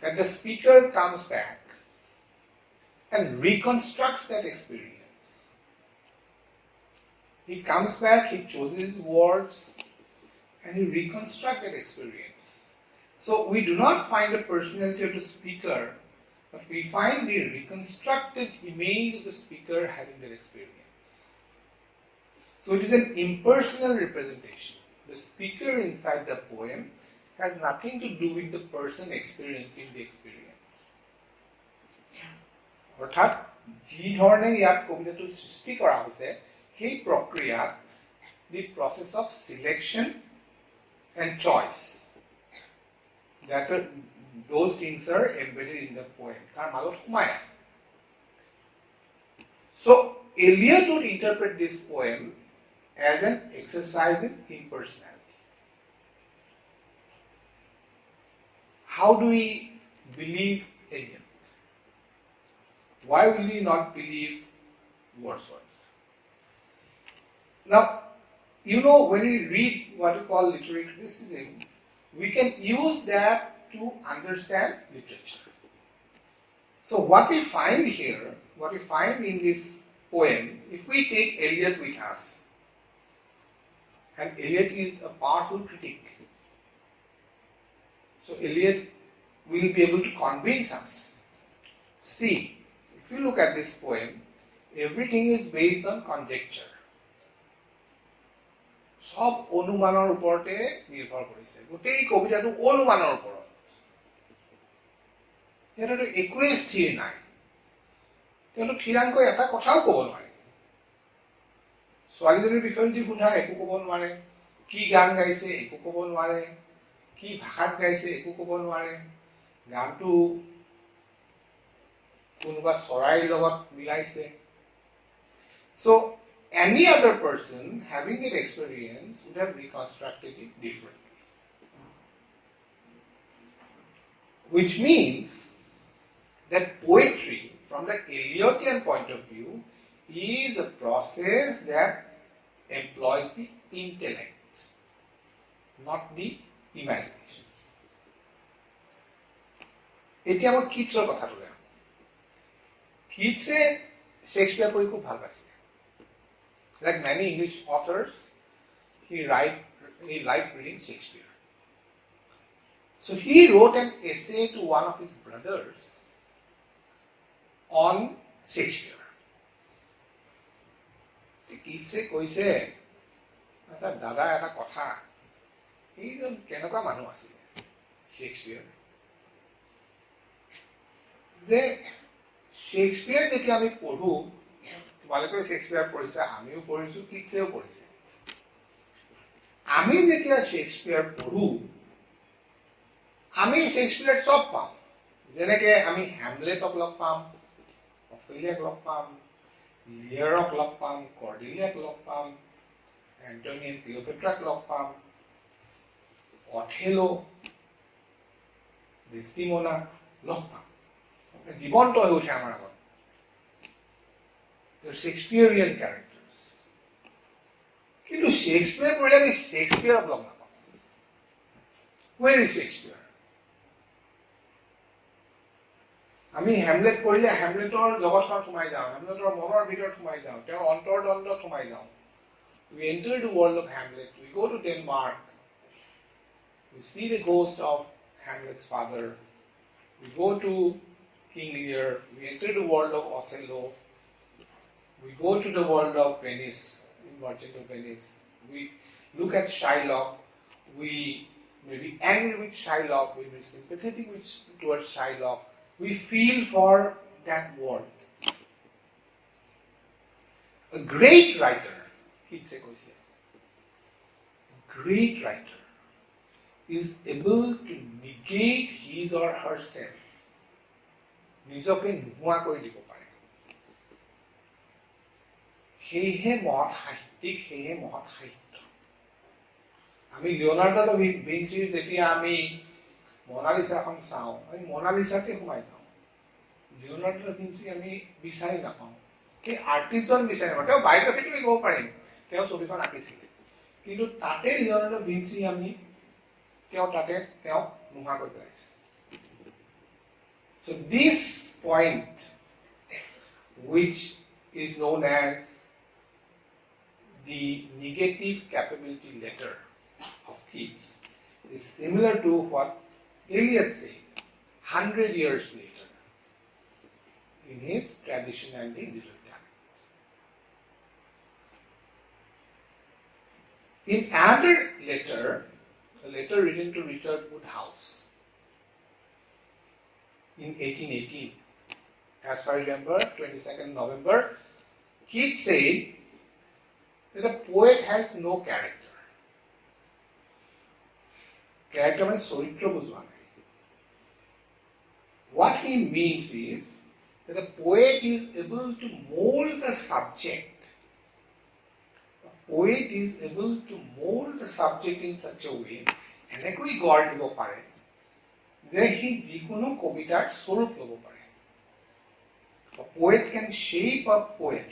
that the speaker comes back and reconstructs that experience. He comes back, he chooses words, and he reconstructs that experience. So we do not find the personality of the speaker, but we find the reconstructed image of the speaker having that experience. So it is an impersonal representation. The speaker inside the poem has nothing to do with the person experiencing the experience. অৰ্থাৎ যি ধৰণে ইয়াত কবিতাটো সৃষ্টি কৰা হৈছে সেই প্ৰক্ৰিয়াত the process of selection and choice that those things are embedded in the poem তাৰ মাজত সোমাই আছে so Eliot would interpret this poem as an exercise in impersonality. How do we believe Eliot? Why will we not believe Wordsworth? Now, you know, when we read what we call literary criticism, we can use that to understand literature. So what we find here, what we find in this poem, if we take Eliot with us, and Eliot is a powerful critic, so Eliot will be able to convince us. See, if you look at this poem, everything is based on conjecture. সব অনুমানৰ ওপৰতে নিৰ্ভৰ কৰিছে গোটেই কবিতাটো অনুমানৰ ওপৰত এটাটো একোৱে স্থিৰ নাই তেওঁলোক থিৰাংক এটা কথাও ক'ব নোৱাৰে ছোৱালীজনীৰ বিষয়ে যদি সোধা একো ক'ব নোৱাৰে কি গান গাইছে একো ক'ব নোৱাৰে কি ভাষাত গাইছে একো ক'ব নোৱাৰে গানটো কোনোবা চৰাইৰ লগত মিলাইছে so any other person having that experience would have reconstructed it differently which means that poetry from the Eliotian point of view is a process that employs the intellect not the imagination এতিয়া মই কিটছৰ কথাটো লওঁ কিটছে শেক্সপিয়াৰ পঢ়ি খুব ভাল পাইছে like many English authors he liked reading Shakespeare so he wrote an essay to one of his brothers on Shakespeare কিটছে কৈছে আচ্ছা দাদা এটা কথা এইজন কেনেকুৱা মানুহ আছিল শেক্সপিয়াৰ যে শেক্সপিয়াৰ যেতিয়া আমি পঢ়ো তোমালোকে শেক্সপিয়াৰ পঢ়িছে আমিও পঢ়িছো কিটছেও পঢ়িছে আমি যেতিয়া শেক্সপিয়াৰ পঢ়ো আমি শেক্সপিয়াৰ সব পাম যেনেকে আমি হ্যামলেটক লগ পাম অফেলিয়াক লগ পাম লিয়াৰক লগ পাম কৰ্ডেলিয়াক লগ পাম এন্টনি এণ্ড ক্লিওপেট্ৰাক লগ পাম অথেলো ডেস্টিমোনা লগ পাম জীৱন্ত হৈ উঠে আমাৰ আগত They're Shakespearean characters. কিন্তু Shakespeare পঢ়িলে আমি Shakespeare লগ নাপাম Where is Shakespeare? আমি হ্যামলেট পঢ়িলে হ্যামলেটৰ জগতখনত সোমাই যাওঁ হ্যামলেটৰ মনৰ ভিতৰত সোমাই যাওঁ তেওঁৰ অন্তৰ্দ্বন্দ্বত সোমাই যাওঁ We enter the world of Hamlet. We go to Denmark. We see the ghost of Hamlet's father. We go to King Lear. We enter the world of Othello. We go to the world of Venice, in Merchant of Venice. We look at Shylock. We may be angry with Shylock. We may be sympathetic towards Shylock. We feel for that world. A great writer, Keats says, a great writer is able to negate his or herself. নিজকে নোহোৱা কৰি দিব পাৰে। সেয়েহে মহৎ সাহিত্যিক, সেয়েহে মহৎ সাহিত্য। আমি লিঅ'নাৰ্ডো দা ভিঞ্চিৰ যেতিয়া আমি মনালিছাখন চাওঁ, আমি মনালিছাতে সোমাই যাওঁ। লিঅ'নাৰ্ডো দা ভিঞ্চি আমি বিচাৰি নাপাওঁ। সেই আৰ্টিষ্টজন বিচাৰি নাপাওঁ। তেওঁ বায়োগ্ৰাফীটো আমি ক'ব পাৰিম, তেওঁ ছবিখন আঁকিছিলে। কিন্তু তাতে লিঅ'নাৰ্ডো দা ভিঞ্চি আমি তেওঁ নোহোৱা কৰি পেলাইছে। So this point, which is known as the negative capability letter of Keats, is similar to what Eliot said 100 years later in his Tradition and the Little Talent. In another letter, a letter written to Richard Woodhouse in 1818, as I remember, 22nd November, Keats said that a poet has no character. Character means charitra bujhwa nai. What he means is that a poet is able to mold the subject. A poet is able to mold the subject in such a way, এনেকৈ গঢ় দিব পাৰে যে C যিকোনো কবিতাৰ স্বৰূপ ল'ব পাৰে। A poet can shape a poem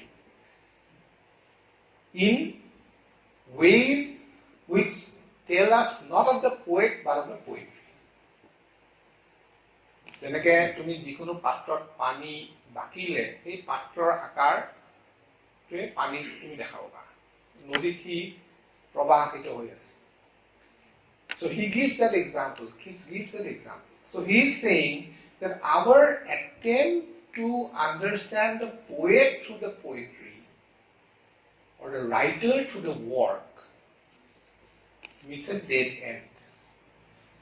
in ways which tell us not of the poet but of the poetry. যেনেকে তুমি যিকোনো পাত্ৰত পানী বাকিলে সেই পাত্ৰৰ আকাৰটোৱে পানী তুমি দেখাব পাৰা। নদীত সি প্ৰবাহিত হৈ আছে। So he gives that example. Keats gives that example. So he is saying that our attempt to understand the poet through the poetry or the writer through the work meets a dead end.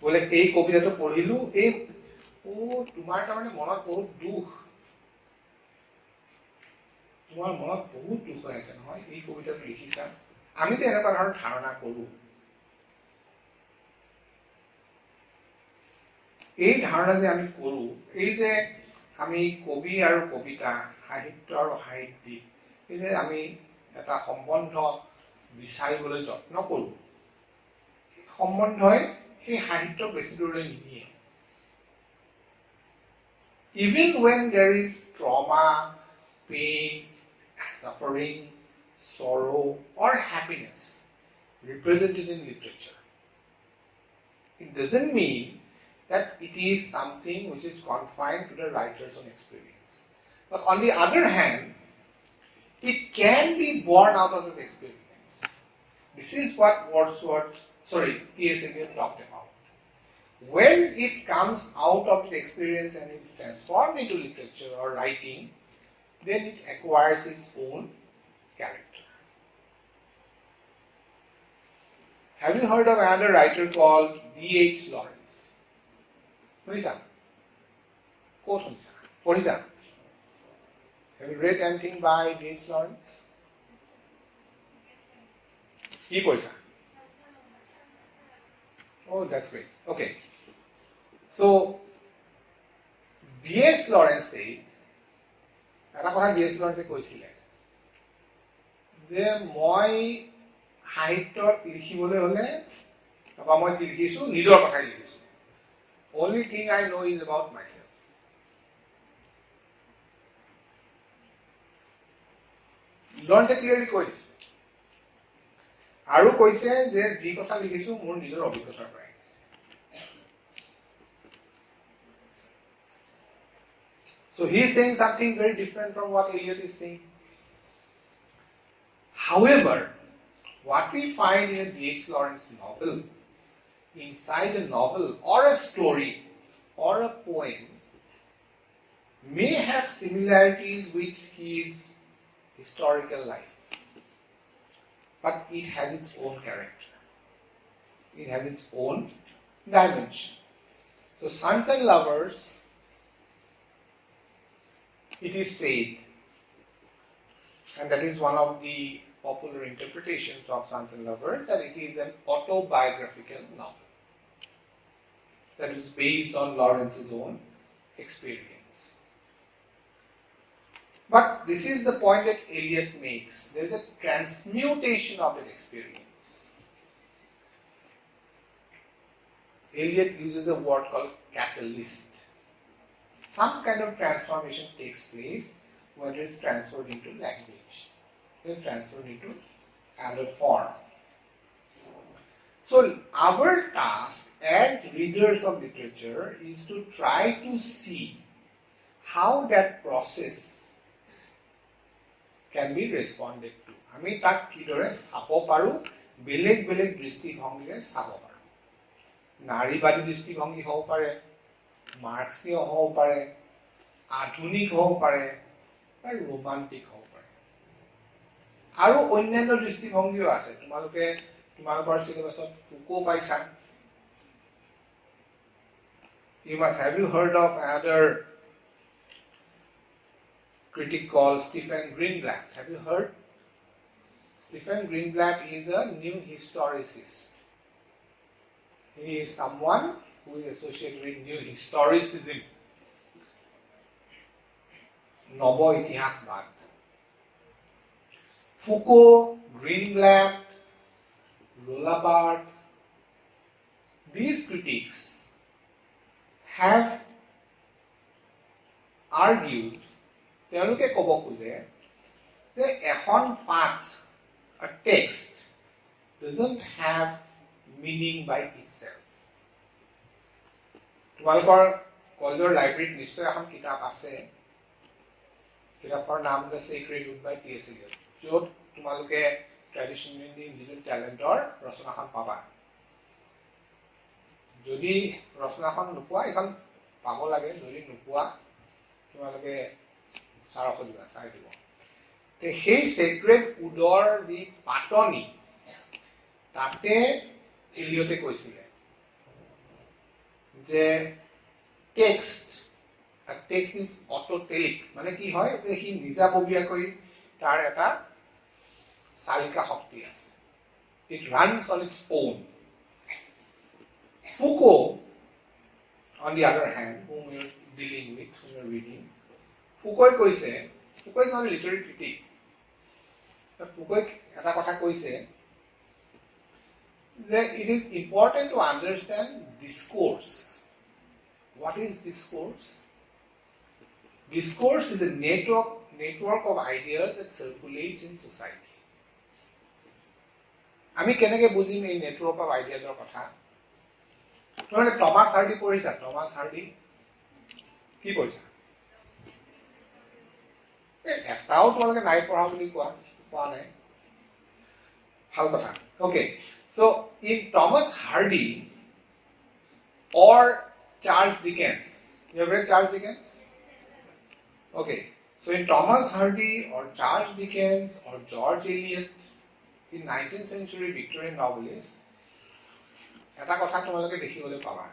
বলে এই কবিতাটো পঢ়িলো, তোমাৰ তাৰমানে মনত বহুত দুখ, তোমাৰ মনত বহুত দুখ হৈ আছে নহয়, এই কবিতাটো লিখিছা। আমি যে এনেকুৱা ধৰণৰ ধাৰণা কৰো, এই ধাৰণা যে আমি কৰো, এই যে আমি কবি আৰু কবিতা, সাহিত্য আৰু সাহিত্যিক, এই যে আমি এটা সম্বন্ধ বিচাৰিবলৈ যত্ন কৰো, সেই সম্বন্ধই সেই সাহিত্যক বেছি দূৰলৈ নিনিয়ে। Even when there is trauma, pain, suffering, sorrow, or happiness represented in literature, it doesn't mean that it is something which is confined to the writer's own experience. But on the other hand, it can be born out of that experience. This is what T.S. Eliot talked about. When it comes out of the experience and it is transformed into literature or writing, then it acquires its own character. Have you heard of another writer called D.H. Lawrence? শুনিছা? ক'ত শুনিছা? পঢ়িছা? Have you read anything by D.H. Lawrence? কি পঢ়িছা? Oh, that's great. Okay. So, D.H. Lawrence said, এটা কথা D.H. Lawrence কৈছিলে যে মই সাহিত্যত লিখিবলৈ হ'লে বা মই যি লিখিছো নিজৰ কথাই লিখিছো। Only thing I know is about myself. Lawrence clearly কৈ দিছে আৰু কৈছে যে যি কথা লিখিছো মোৰ নিজৰ অভিজ্ঞতাৰ পৰা আহিছে। So he is saying something very different from what Eliot is saying. However, what we find in a D.H. Lawrence novel, inside a novel or a story or a poem, may have similarities with his historical life. But it has its own character. It has its own dimension. So Sons and Lovers, it is said, and that is one of the popular interpretations of Sons and Lovers, that it is an autobiographical novel that is based on Lawrence's own experience. But this is the point that Eliot makes. There is a transmutation of that experience. Eliot uses a word called catalyst. Some kind of transformation takes place when it is transferred into language. It is transferred into another form. So our task as readers of literature is to try to see how that process can be responded to. আমি তাক কিদৰে চাব পাৰো, বেলেগ বেলেগ দৃষ্টিভংগীৰে চাব পাৰো। নাৰীবাদী দৃষ্টিভংগী হ'ব পাৰে, মাৰ্ক্সীয় হ'ব পাৰে, আধুনিক হ'ব পাৰে, বা ৰোমান্টিক হ'ব পাৰে। আৰু অন্যান্য দৃষ্টিভংগীও আছে। তোমালোকৰ চিলেবাছত ফুকো পাইছা। Have you heard of another critic called Stephen Greenblatt? Have you heard? Stephen Greenblatt is a new historicist. He is someone who is associated with new historicism, নব ইতিহাসবাদ. Foucault, Greenblatt, Roland Barthes, these critics have argued, তেওঁলোকে ক'ব খোজে যে এখন পাঠ, a text, doesn't have meaning by itself. তোমালোকৰ কলেজৰ লাইব্ৰেৰীত নিশ্চয় এখন কিতাপ আছে, কিতাপৰ নাম The Sacred Wood by T.S. Eliot, য'ত তোমালোকে ট্ৰেডিশ্যনেলি ইণ্ডিভিজুৱেল টেলেণ্টৰ ৰচনাখন পাবা। যদি ৰচনাখন নোপোৱা, এইখন পাব লাগে। যদি নোপোৱা, তোমালোকে ছাৰক দিবা, চাই দিব। সেই চেক্ৰেড উডৰ যি পাতনি, তাতে এলিয়টে কৈছিলে যে টেক্সট ইজ অটোটেলিক, মানে কি হয় যে সি নিজাববীয়াকৈ তাৰ এটা চালিকা শক্তি আছে। It runs on its own. Foucault, on the other hand, whom we are dealing with, whom we are reading, Foucault কৈছে, Foucault is not a literary critic. Foucault এটা কথা কৈছে যে it is important to understand discourse. What is discourse? Discourse is a network of ideas that circulates in society. আমি কেনেকৈ বুজিম এই network of আইডিয়াজৰ কথা? তোমালোকে টমাছ হাৰ্ডি পঢ়িছা? টমাছ হাৰ্ডি কি পঢ়িছা? এটাও তোমালোকে নাই পঢ়া বুলি কোৱা নাই, ভাল কথা। Okay, so in Thomas Hardy or Charles Dickens, you have read Charles Dickens? Okay, so in Thomas Hardy or Charles Dickens or George Eliot, in 19th century Victorian novelists, এটা কথা তোমালোকে দেখিবলৈ পাবা,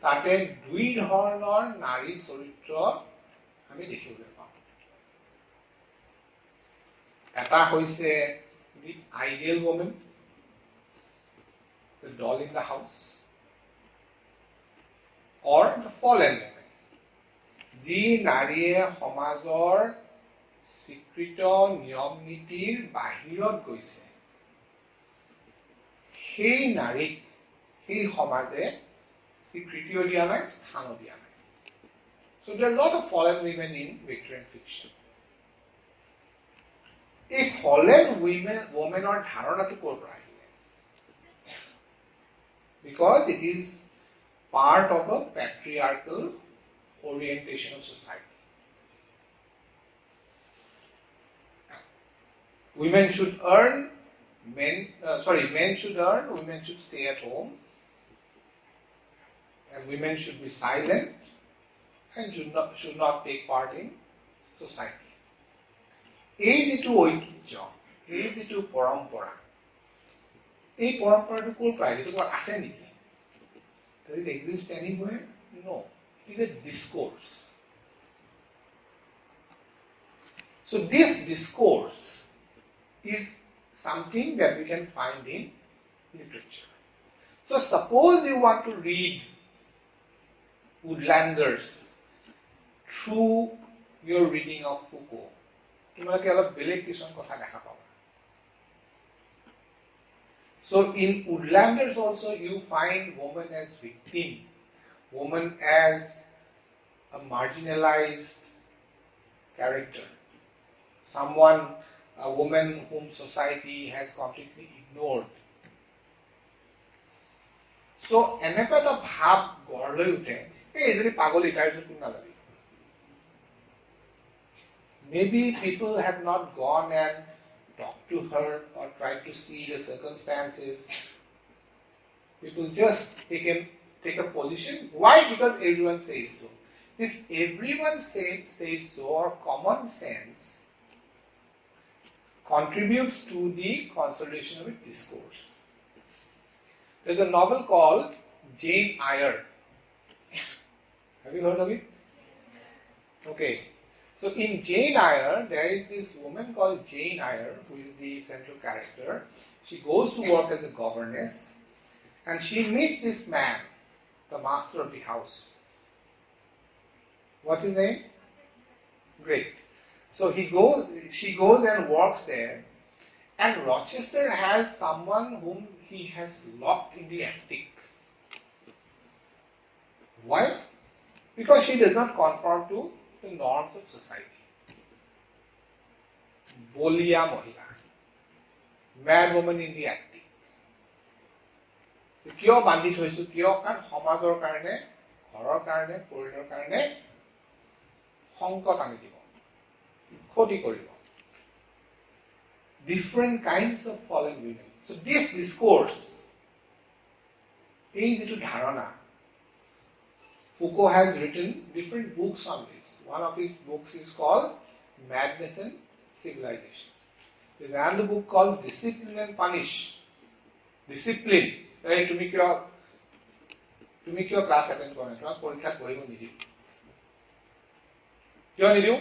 তাতে দুই ধৰণৰ নাৰী চৰিত্ৰ আমি দেখিবলৈ পাওঁ। এটা হৈছে the ideal woman, the doll in the house, or the fallen woman, যি নাৰীয়ে সমাজৰ স্বীকৃত নিয়ম নীতিৰ বাহিৰত গৈছে, সেই নাৰীক সেই সমাজে স্বীকৃতিও দিয়া নাই, স্থানো দিয়া নাই। So there are a lot of fallen women in Victorian fiction. এই fallen womenৰ ধাৰণাটো ক'ৰ পৰা আহিলে? Because it is part of a patriarchal orientation of society. Men should earn, women should stay at home, and women should be silent and should not take part in society. এই যেটো ঐতিহ্য, এই যেটো পৰম্পৰা, এই পৰম্পৰাটো ক'ৰ পৰা এইটো ক'ত আছে নেকি? Does it exist anywhere? No. It is a discourse. So this discourse is something that we can find in literature. So suppose you want to read Woodlanders through your reading of Foucault. তোমালোকে অলপ বেলেগ কিছুমান কথা দেখা পাবা। So in Woodlanders also you find woman as victim, woman as a marginalized character, someone, a woman whom society has completely ignored. So এনেকুৱা এটা ভাৱ গঢ় লৈ উঠে, এই যদি পাগলী তাৰ পিছত কোন নাযাবি। Maybe people have not gone and talked to her or tried to see the circumstances. People just take a position. Why? Because everyone says so. This everyone says so, or common sense, contributes to the consolidation of a discourse. There's a novel called Jane Eyre. Have you heard of it? Okay. So in Jane Eyre, there is this woman called Jane Eyre, who is the central character. She goes to work as a governess, and she meets this man, the master of the house. What's his name? Great. So she goes and works there, and Rochester has someone whom he has locked in the attic. Why? Because she does not conform to the norms of society. Bolia Mohila, mad woman in the attic. কিয় বান্ধিত হৈছো, কিয়? কাৰণ সমাজৰ কাৰণে, ঘৰৰ কাৰণে, পৰিয়ালৰ কাৰণে সংকট আনি দিব, ক্ষতি কৰিব। Different kinds of fallen women. So this discourse, এই যেটো ধাৰণা, Foucault has written different books on this. One of his books is called Madness and Civilization. There's another book called Discipline and Punish. Discipline. তুমি কিয় class attend কৰা নাই? তোমাক পৰীক্ষাত বহিব নিদিওঁ। কিয় নিদিওঁ?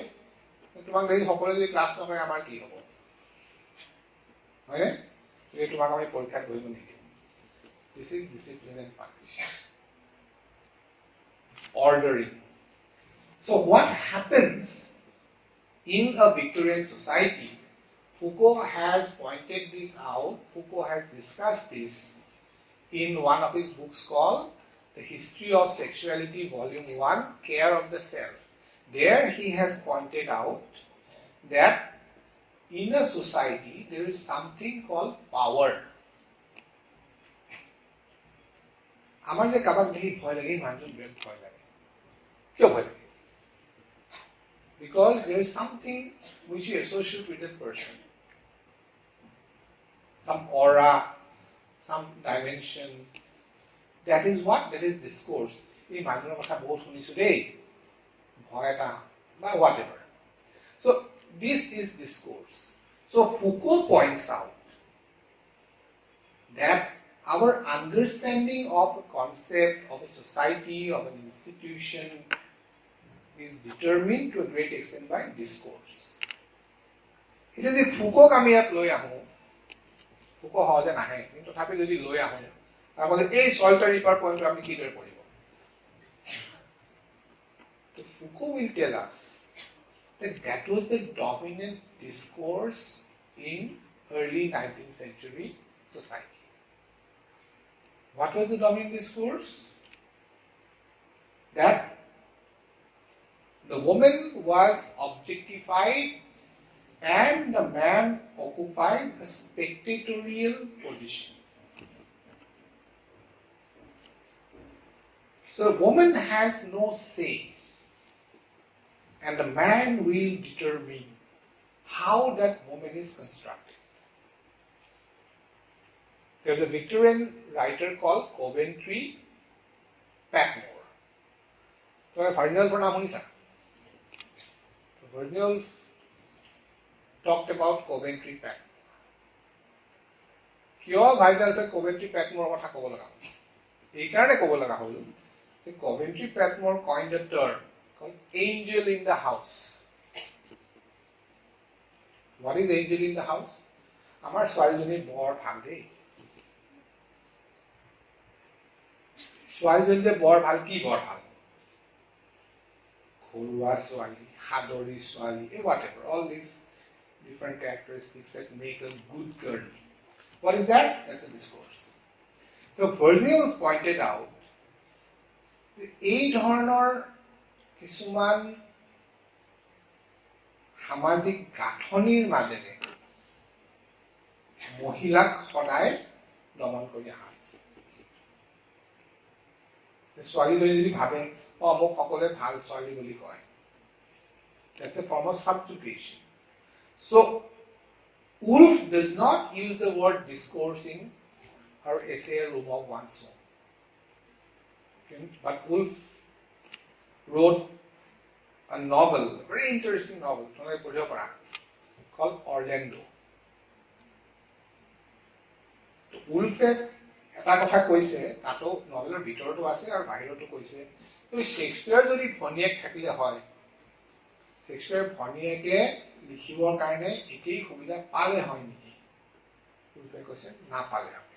তোমাক দেখি সকলোৱে যদি ক্লাছ নকৰে আমাৰ কি হ'ব? হয়নে? তোমাক আমি পৰীক্ষাত বহিব নিদিওঁ। This is discipline and punish. Ordering. So what happens in a Victorian society? Foucault has pointed this out. Foucault has discussed this in one of his books called The History of Sexuality, Volume 1, Care of the Self. There he has pointed out that in a society there is something called power. আমার যে Kabak দেখি ভয় লাগে, মানুষের বিরাট ভয় লাগে। কিয় ভয় লাগে? Because there is something which you associate with that person. Some aura, some dimension. That is what? That is discourse. এই মানুহৰ কথা বহুত শুনিছো দেই, ভয় এটা বা whatever. So this is discourse. So Foucault points out that our understanding of a concept, of a society, of an institution is determined to a great extent by discourse. It is if Foucault আমি ইয়াত লৈ আহো, Foucault সহজে নাহে, কিন্তু তথাপি যদি লৈ আহো, তাৰ মানে এই সল্টাৰ ৰিপাৰ পইণ্টটো আমি কিদৰে পঢ়িব? So Foucault will tell us that was the dominant discourse in early 19th century society. What was the dominant discourse? That the woman was objectified and the man occupied a spectatorial position. So the woman has no say, and the man will determine how that woman is constructed. There's a Victorian writer called Coventry Patmore. So Virginal for naam hunisa. Virginal talked about Coventry Patmore. কিয় ভাইডাল্ফে Coventry Patmore কথা ক'ব লগা হ'ল? এই কাৰণে ক'ব লগা হ'ল যে Coventry Patmore coined a term called angel in the house. What is angel in the house? আমাৰ ছোৱালীজনী বৰ ভাল দেই। ছোৱালীজনী যে বৰ ভাল, কি বৰ ভাল? ঘৰুৱা ছোৱালী, হাদৰী ছোৱালী, whatever, all these different characteristics that make a good girl. What is that? That's a discourse. So Virgil pointed out এই ধৰণৰ কিছুমান সামাজিক গাঁথনিৰ মাজেৰে মহিলাক সদায় দমন কৰি অহা হৈছে। ছোৱালীজনী যদি ভাবে মোক সকলোৱে ভাল ছোৱালী বুলি কয়, that's a form of subjugation. So Woolf does not use the word discourse in her essay A Room of One's Own. Okay? But Woolf wrote a novel, a very interesting novel, called Orlando. Woolfe এটা কথা কৈছে, তাতো নভেলৰ ভিতৰতো আছে আৰু বাহিৰতো কৈছে, শেক্সপিয়াৰ যদি ভনীয়েক থাকিলে হয়, শেক্সপিয়াৰ ভনীয়েকে লিখিবৰ কাৰণে একেই সুবিধা পালে হয় নেকি? Woolfe কৈছে নাপালে হয়।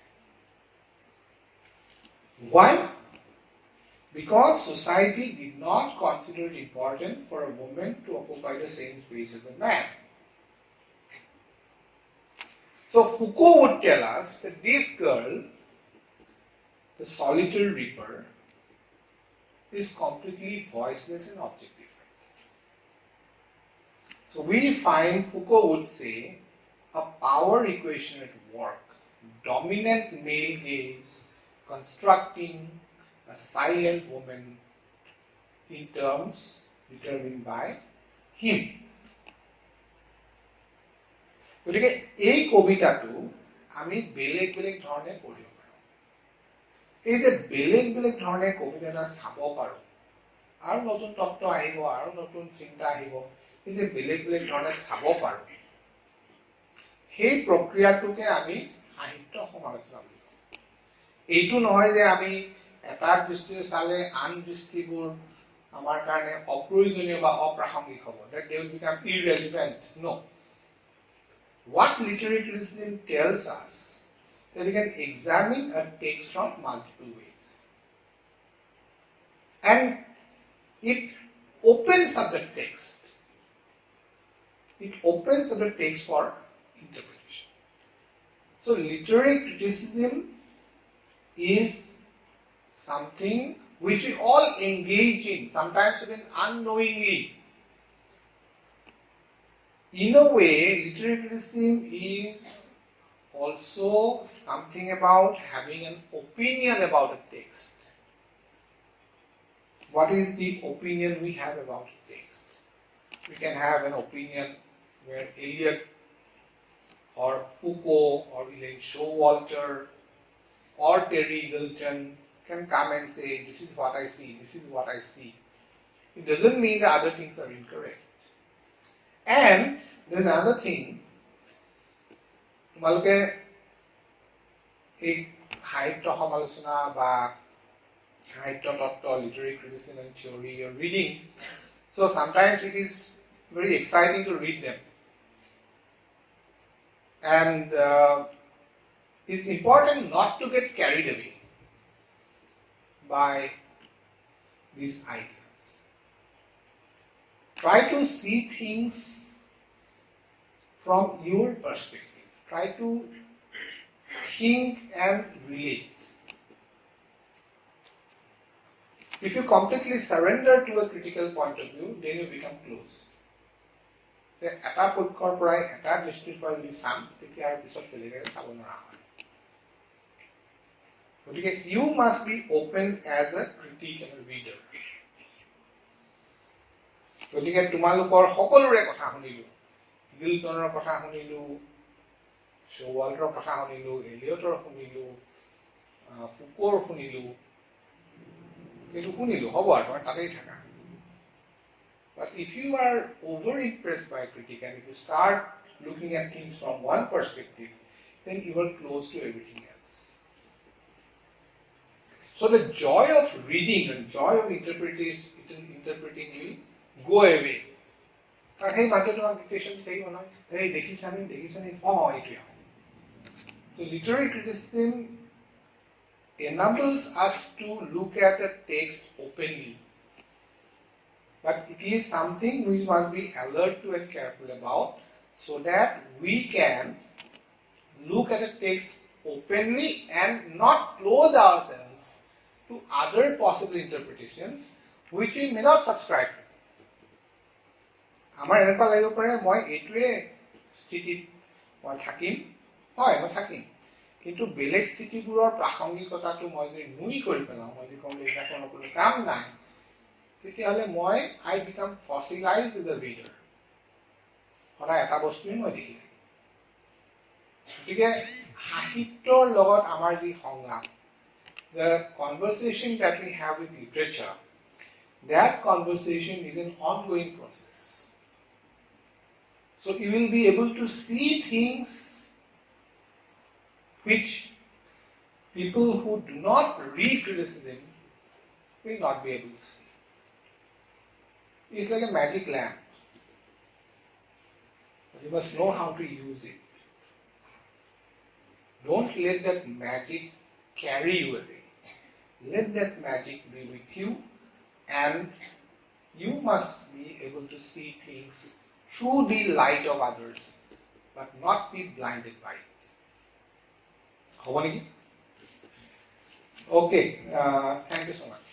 Why? Because society did not consider it important for a woman to occupy the same space as a man. So Foucault would tell us that this girl, the solitary reaper, is completely voiceless and objectified. So we find Foucault would say a power equation at work, dominant male gaze constructing a silent woman in terms determined by him. গতিকে এই কবিতাটো আমি বেলেগ বেলেগ ধৰণে পঢ়িব পাৰোঁ। এই যে বেলেগ বেলেগ ধৰণে কবিতা এটা চাব পাৰোঁ, আৰু নতুন তত্ত্ব আহিব, আৰু নতুন চিন্তা আহিব, এই যে বেলেগ বেলেগ ধৰণে চাব পাৰোঁ, সেই প্ৰক্ৰিয়াটোকে আমি সাহিত্য সমালোচনা বুলি কওঁ। এইটো নহয় যে আমি এটা দৃষ্টিৰে চালে আন দৃষ্টিবোৰ আমাৰ কাৰণে অপ্ৰয়োজনীয় বা অপ্ৰাসংগিক হ'ব, that they will become irrelevant. No. What literary criticism tells us that we can examine a text from multiple ways, and it opens up the text. It opens up the text for interpretation. So literary criticism is something which we all engage in, sometimes even unknowingly. In a way, literary criticism is also something about having an opinion about a text. What is the opinion we have about a text? We can have an opinion where Eliot or Foucault or Elaine Showalter or Terry Eagleton can come and say, this is what I see, this is what I see. It doesn't mean the other things are incorrect. And there's another thing, তোমালোকে এই সাহিত্য সমালোচনা বা সাহিত্য তত্ত্ব, literary criticism and theory you're reading, so sometimes it is very exciting to read them. And it's important not to get carried away by these ideas. Try to see things from your perspective. Try to think and relate. If you completely surrender to a critical point of view, then you become closed. এটা পক্ষৰ পৰাই এটা দৃষ্টিৰ পৰা যদি চাম, তেতিয়া আৰু পিছত বেলেগেৰে চাব নোৱাৰা হয়। গতিকে you must be open as a critic and a reader. গতিকে তোমালোকৰ সকলোৰে কথা শুনিলো, ইগলটনৰ কথা শুনিলো, শ্বোৱাল্টাৰৰ কথা শুনিলো, এলিয়টৰ শুনিলো, ফুকৰ শুনিলো, কিন্তু শুনিলো হ'ব আৰু তোমাৰ তাতেই থাকা। But if you are over impressed by a critic and if you start looking at things from one perspective, then you are close to everything else. So the joy of reading and joy of interpreting will go away. And hey, man, dictation hey, dekhisani, oh, so literary criticism enables us to look at a text openly. But it is something we must be alert to and careful about, so that we can look at a text openly and not close ourselves to other possible interpretations which we may not subscribe to. আমাৰ এনেকুৱা লাগিব পাৰে মই এইটোৱে স্থিতিত মই থাকিম, হয় মই থাকিম, কিন্তু বেলেগ স্থিতিবোৰৰ প্ৰাসংগিকতাটো মই যদি নুই কৰি পেলাওঁ, মই যদি কওঁ এইবিলাকৰ কোনো কাম নাই, তেতিয়াহ'লে মই I become fossilized as a reader. সদায় এটা বস্তুৱে মই দেখি থাকিম। গতিকে সাহিত্যৰ লগত আমাৰ যি সংলাপ, the conversation that we have with literature, that conversation is an ongoing process. So you will be able to see things which people who do not read criticism will not be able to see. It's like a magic lamp. You must know how to use it. Don't let that magic carry you away. Let that magic be with you, and you must be able to see things through the light of others, but not be blinded by it. Okay, thank you so much.